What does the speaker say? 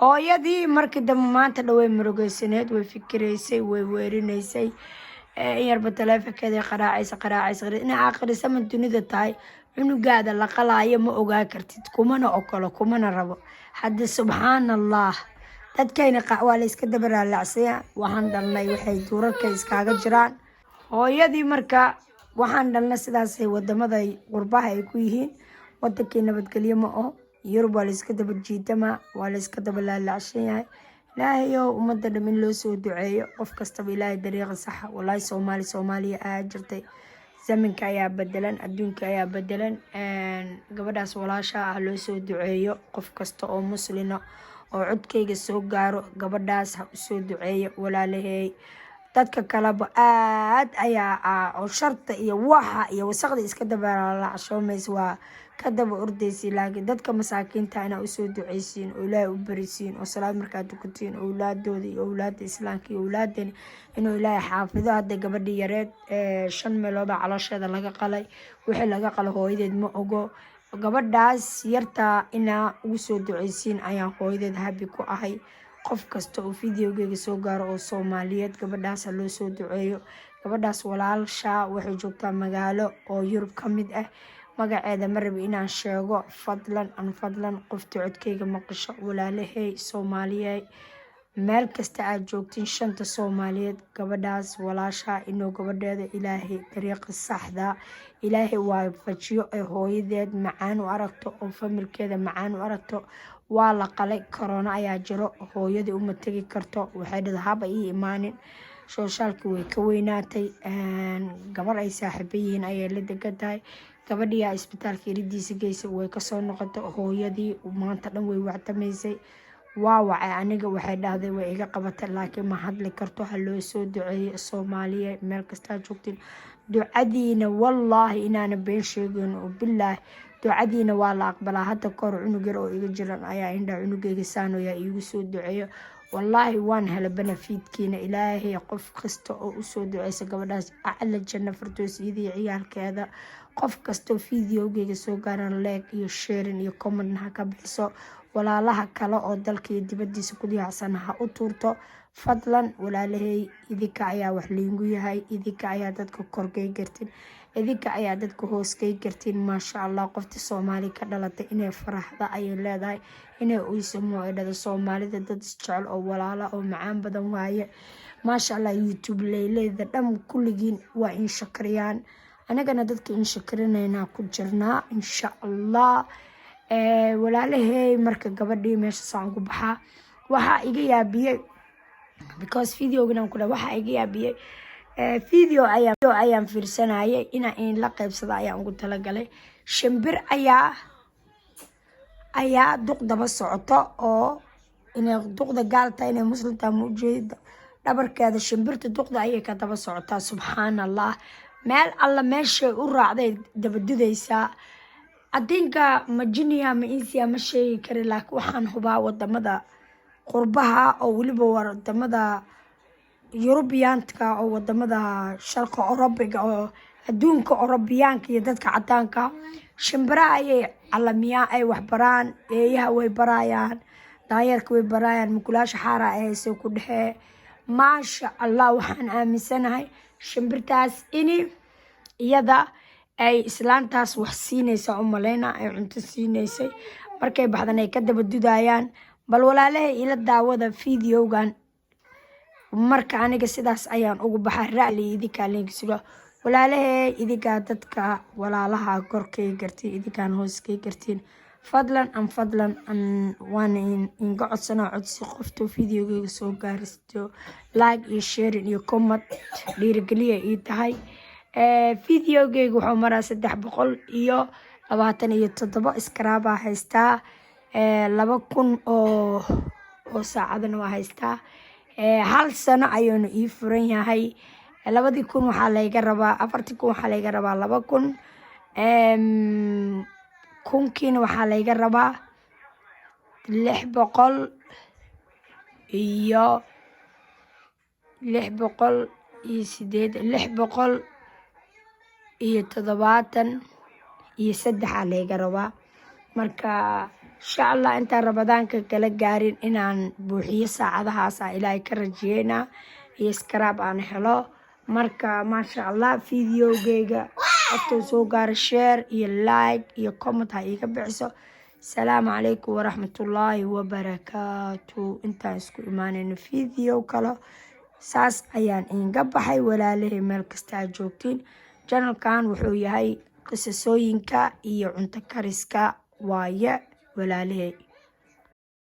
hooyadii markii dambe maanta dhawey murugaysaneed way fikiraysay way weerinaysay in yarba taleefankeeda qaraacaysa inay akhrisama dunida tahay cunugaada la qalaayo ma ogaa kartid kumana ogolo kumana rabo hadda subxaan allah dadkayna waa la iska dabaraalacsayaa waxaan dhalnay waxay duurarka iskaaga jiraan hooyadii marka waxaan dhalna sidaasay wadamada qurbaha ay ku yihiin wadankii nabadgelyo ma oo yurub waa la iska daba jiitama waa la iska daba laalacsan yahay ilaahayow ummadda dham in loo soo duceeyo qof kastaba ilaahay dariiqa saxa walaahi soomaaliya ayaa jirtay zamanka ayaa bedelan adduunka ayaa bedelan gabadhaas walaasha ah loo soo duceeyo qof kasta oo muslina oo codkayga soo gaaro gabadhaas ha u soo duceeyo walaalaheey dadka kaleba aad ayaa oo sharta iyo waxa iyo wasaqda iska dabalacshoomaysa waa ka daba ordaysi laakiin dadka masaakiinta inaa usoo duceysiin oo ilaahay u barisiin oo salaad markaa tukatiin owlaadooda iyo owlaada islaamka iyo owlaadani inuu ilaahay xaafido hadda gabadhii yareed 5 meelooda caloosheeda laga qalay wixii laga qalo hooyadeed ma ogo gabadhaas yartaa inaa ugu soo duceysiin ayaan hooyadeed habi ku ahay qof kasta oo videogeyga soo gaaro oo Soomaaliyeed gabadhaas loo soo duceeyo gabadhaas walaalsha waxay joogtaa magaalo oo Yurub ka mid ah magaceeda ma rabo inaan sheego fadlan qofta codkayga maqasho walaalahay Soomaaliyeed meel kasta aad joogtiin shanta Soomaaliyeed gabadhaas walaasha inuu gabadheeda ilaahay dariiqa saxda ilaahay waafajiyo ee hooyadeed macaan u aragto oo familkeeda macaan u aragto waa la qalay corona ayaa jiro hooyadii uma tagi karto waxay dhahday haba ii imaanin shooshaalka way ka weynaatay gabar ay saaxiibo yihiin ayay la degan tahay gabadhii isbitaalka iridiisa geysay way ka soo noqotay hooyadii maanta dhan way wactamaysay waa wacay aniga waxay dhahday way iga qabatay laakiin ma hadli karto ha loo soo duceeyo Soomaaliya meel kasta joogtiin ducadiina wallaahi inaana been sheegin oo bilaahi ducadiina waa la aqbalaa hadda kor cunug yar oo iga jiran ayaa indha cunugayga saanoya iigu soo duceeyo wallaahi waan hela benefiitkiina ilaahay qof kasta oo u soo duceysa gabadhaas acla janna fardoosiyadii ciyaalkeeda qof kasta videogeyga soo gaaran like iyo sharing iyo comment ha ka bixiso walaalaha kale oo dalka iyo dibadiisa ku diyaacsan ha u tuurto fadlan walaalahay idinka ayaa wax liingu yahay idinka ayaa dadka korgay gartin idinka ayaa dadka hooskay gartin maasha Allah qofta Soomaali ka dhalatay inay faraxda ay leedahay inay uysamo ay dhada Soomaalida dad jecel oo walaala oo macaan badan waaye maasha Allah YouTube leeyleeda dham kulligiin waa in shakriyaan anagana dadka in shakrinayna ku jirnaa insha Allah walaalahay marka gabadhii meesha saan ku baxaa waxa iga yaabiyay because videogana ku waxa iga yaabiyay video ayaan fiirsanayay in la qaybsado ayaan ugu talagalay shimbir ayaa duq daba socoto oo inay duqda gaalta inay muslimta muujeeda dhabarkeeda shimbirta duqda ayay ka daba socotaa subhanallah meel alla meesha u raacday dabadudaysa adinka majiniya ma insiya ma sheegi kari laakiin waxaan hubaa wadamada qurbaha oo waliba wadamada Yurubiyaanka oo wadamada sharqa Orobiga oo adduunka Orobiyaanka iyo dadka cadaanka shimbiraha ayay calamiyaa ay wax baraan eeyaha way barayaan daayarka way barayaan mukulaasha xaara ay soo ku dhaxee maasha Allah waxaan aaminsanahay shimbirtaas ini iyada ay islaantaas wax siinaysa oo maleena ay cunto siinaysay markay baxdan ay ka daba dudayaan bal walaalahay ila daawada videogan marka aniga sidaas ayaan ugu baxay raali idinka linkiga walaalahay idinka dadka walaalaha korkay gartay idinkaan hooskay gartiin fadlan waan in codsana codsi qofto videogeyga soo gaaristo like iyo share iyo comment dhiirigeliya ii tahay videogeyga wuxuu maraa 327 iskaraaba haystaa 2000 oo saacadna waa haystaa hal sano ayuu ii furan yahay 2000 waxa laga rabaa 4000 waxa laga rabaa 2000 kunkiina waxa laga rabaa 600 iyo 600 iyo 600 iyo 70 iyo 3 laga rabaa marka insha allah intaan ramadaanka kala gaarin inaan buuxiyo saacadahaasa ilaahay ka rajeynaa iyo iskaraab aan helo marka maasha allah videogeyga qoftuu soo gaaro share iyo like iyo comment ha iiga bixiso asalaamu calaykum waraxmatullaahi wabarakaatu intaan isku imaanayno video kale saas ayaan iinga baxay walaalahay meel kasta aad joogtiin channelkan wuxuu yahay qisasooyinka iyo cunto kariska waaye walaalahay